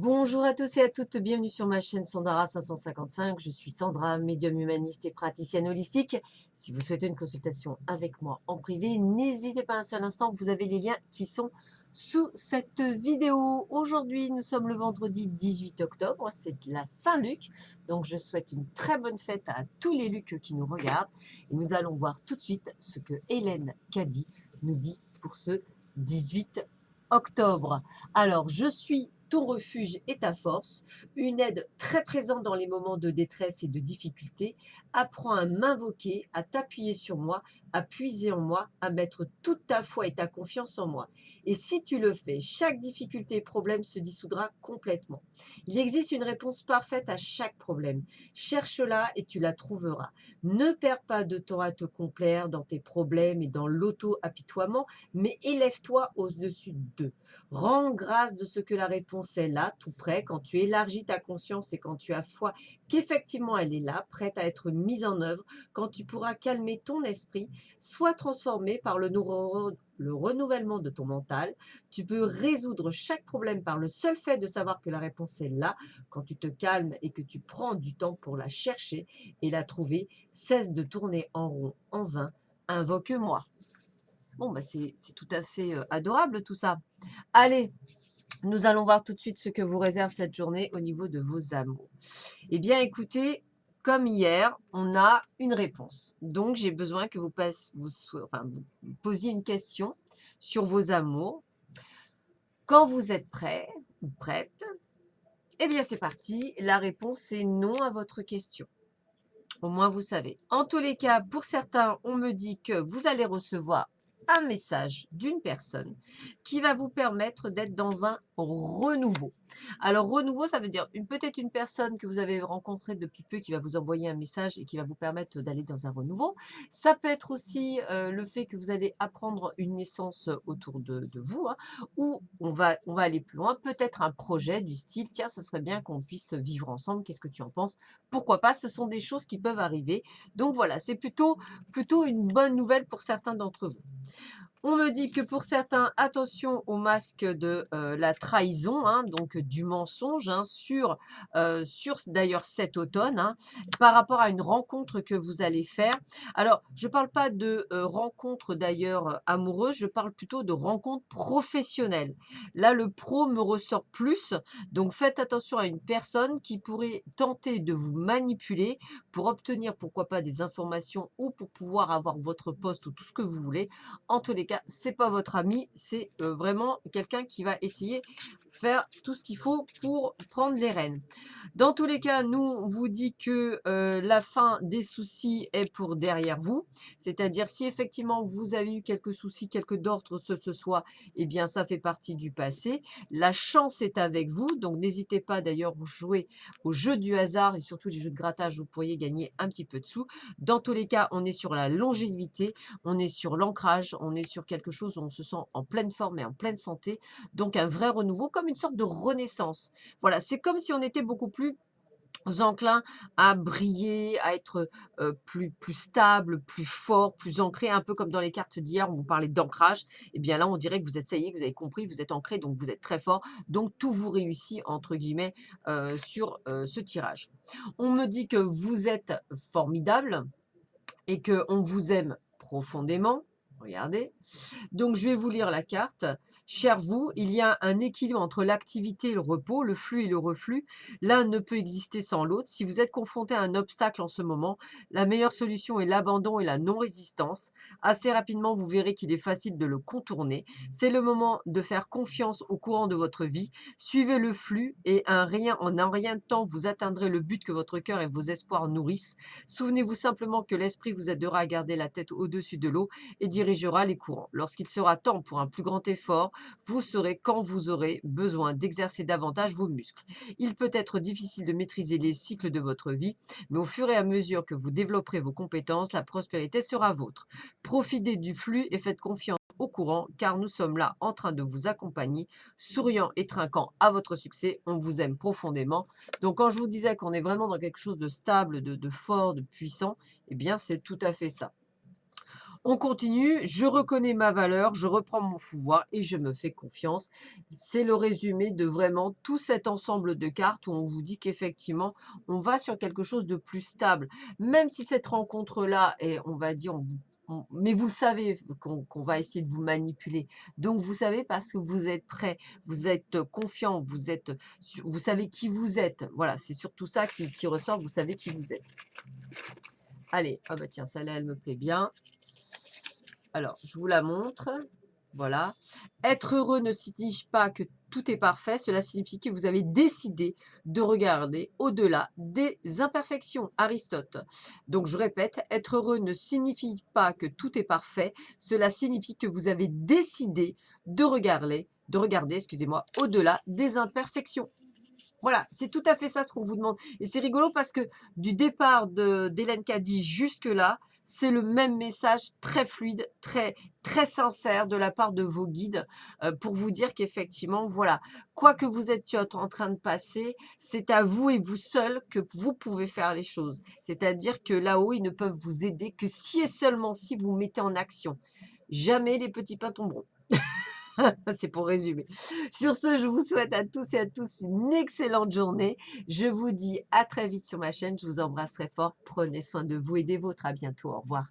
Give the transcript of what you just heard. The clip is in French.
Bonjour à tous et à toutes, bienvenue sur ma chaîne Sandara 555. Je suis Sandra, médium humaniste et praticienne holistique. Si vous souhaitez une consultation avec moi en privé, n'hésitez pas un seul instant, vous avez les liens qui sont sous cette vidéo. Aujourd'hui, nous sommes le vendredi 18 octobre, c'est la Saint-Luc. Donc je souhaite une très bonne fête à tous les Lucs qui nous regardent. Et nous allons voir tout de suite ce que Hélène Caddy nous dit pour ce 18 octobre. Alors, je suis ton refuge et ta force, une aide très présente dans les moments de détresse et de difficulté. Apprends à m'invoquer, à t'appuyer sur moi, à puiser en moi, à mettre toute ta foi et ta confiance en moi. Et si tu le fais, chaque difficulté et problème se dissoudra complètement. Il existe une réponse parfaite à chaque problème. Cherche-la et tu la trouveras. Ne perds pas de temps à te complaire dans tes problèmes et dans l'auto-apitoiement, mais élève-toi au-dessus d'eux. Rends grâce de ce que la réponse est là, tout près, quand tu élargis ta conscience et quand tu as foi qu'effectivement elle est là, prête à être mise en œuvre, quand tu pourras calmer ton esprit, sois transformé par le renouvellement de ton mental. Tu peux résoudre chaque problème par le seul fait de savoir que la réponse est là. Quand tu te calmes et que tu prends du temps pour la chercher et la trouver, cesse de tourner en rond, en vain. Invoque-moi. Bon, bah c'est tout à fait adorable tout ça. Allez, nous allons voir tout de suite ce que vous réserve cette journée au niveau de vos amours. Eh bien, écoutez, comme hier, on a une réponse. Donc, j'ai besoin que vous posiez une question sur vos amours. Quand vous êtes prêt ou prête, eh bien, c'est parti. La réponse est non à votre question. Au moins, vous savez. En tous les cas, pour certains, on me dit que vous allez recevoir un message d'une personne qui va vous permettre d'être dans un renouveau. Alors, renouveau, ça veut dire peut-être une personne que vous avez rencontrée depuis peu qui va vous envoyer un message et qui va vous permettre d'aller dans un renouveau. Ça peut être aussi le fait que vous allez apprendre une naissance autour de vous, hein, ou on va aller plus loin. Peut-être un projet du style, tiens, ce serait bien qu'on puisse vivre ensemble. Qu'est-ce que tu en penses? Pourquoi pas? Ce sont des choses qui peuvent arriver. Donc voilà, c'est plutôt une bonne nouvelle pour certains d'entre vous. On me dit que pour certains, attention au masque de la trahison, hein, donc du mensonge, hein, sur d'ailleurs cet automne, hein, par rapport à une rencontre que vous allez faire. Alors, je ne parle pas de rencontre d'ailleurs amoureuse, je parle plutôt de rencontre professionnelle. Là, le pro me ressort plus, donc faites attention à une personne qui pourrait tenter de vous manipuler pour obtenir, pourquoi pas, des informations ou pour pouvoir avoir votre poste ou tout ce que vous voulez. En tous les cas, c'est pas votre ami, c'est vraiment quelqu'un qui va essayer de faire tout ce qu'il faut pour prendre les rênes. Dans tous les cas, nous, on vous dit que la fin des soucis est pour derrière vous. C'est-à-dire, si effectivement vous avez eu quelques soucis, quelques d'ordre ce soit, eh bien, ça fait partie du passé. La chance est avec vous. Donc, n'hésitez pas d'ailleurs à jouer au jeu du hasard et surtout les jeux de grattage, vous pourriez gagner un petit peu de sous. Dans tous les cas, on est sur la longévité, on est sur l'ancrage, on est sur quelque chose où on se sent en pleine forme et en pleine santé. Donc, un vrai renouveau, comme une sorte de renaissance. Voilà, c'est comme si on était beaucoup plus enclin à briller, à être plus stable, plus fort, plus ancré, un peu comme dans les cartes d'hier où on parlait d'ancrage. Et bien là, on dirait que vous êtes, ça y est, que vous avez compris, vous êtes ancré, donc vous êtes très fort. Donc tout vous réussit, entre guillemets, sur ce tirage. On me dit que vous êtes formidable et qu'on vous aime profondément. Regardez. Donc, je vais vous lire la carte. Cher vous, il y a un équilibre entre l'activité et le repos, le flux et le reflux. L'un ne peut exister sans l'autre. Si vous êtes confronté à un obstacle en ce moment, la meilleure solution est l'abandon et la non-résistance. Assez rapidement, vous verrez qu'il est facile de le contourner. C'est le moment de faire confiance au courant de votre vie. Suivez le flux et en un rien de temps, vous atteindrez le but que votre cœur et vos espoirs nourrissent. Souvenez-vous simplement que l'esprit vous aidera à garder la tête au-dessus de l'eau et dirigera les courants. Lorsqu'il sera temps pour un plus grand effort, vous saurez quand vous aurez besoin d'exercer davantage vos muscles. Il peut être difficile de maîtriser les cycles de votre vie, mais au fur et à mesure que vous développerez vos compétences, la prospérité sera vôtre. Profitez du flux et faites confiance au courant, car nous sommes là en train de vous accompagner, souriant et trinquant à votre succès. On vous aime profondément. Donc, quand je vous disais qu'on est vraiment dans quelque chose de stable, de fort, de puissant, eh bien, c'est tout à fait ça. On continue, je reconnais ma valeur, je reprends mon pouvoir et je me fais confiance. C'est le résumé de vraiment tout cet ensemble de cartes où on vous dit qu'effectivement, on va sur quelque chose de plus stable. Même si cette rencontre-là est, on va dire, mais vous le savez qu'on va essayer de vous manipuler. Donc, vous savez parce que vous êtes prêt, vous êtes confiant, vous savez qui vous êtes. Voilà, c'est surtout ça qui ressort, vous savez qui vous êtes. Allez, ah bah tiens, celle-là, elle me plaît bien. Alors, je vous la montre. Voilà. Être heureux ne signifie pas que tout est parfait. Cela signifie que vous avez décidé de regarder au-delà des imperfections. Aristote. Donc, je répète, être heureux ne signifie pas que tout est parfait. Cela signifie que vous avez décidé de regarder, excusez-moi, au-delà des imperfections. Voilà, c'est tout à fait ça ce qu'on vous demande. Et c'est rigolo parce que du départ d'Hélène Caddy jusque-là, c'est le même message très fluide, très sincère de la part de vos guides pour vous dire qu'effectivement, voilà, quoi que vous êtes en train de passer, c'est à vous et vous seul que vous pouvez faire les choses. C'est-à-dire que là-haut, ils ne peuvent vous aider que si et seulement si vous mettez en action. Jamais les petits pains tomberont. C'est pour résumer. Sur ce, je vous souhaite à tous et à tous une excellente journée. Je vous dis à très vite sur ma chaîne. Je vous embrasserai fort. Prenez soin de vous et des vôtres. À bientôt. Au revoir.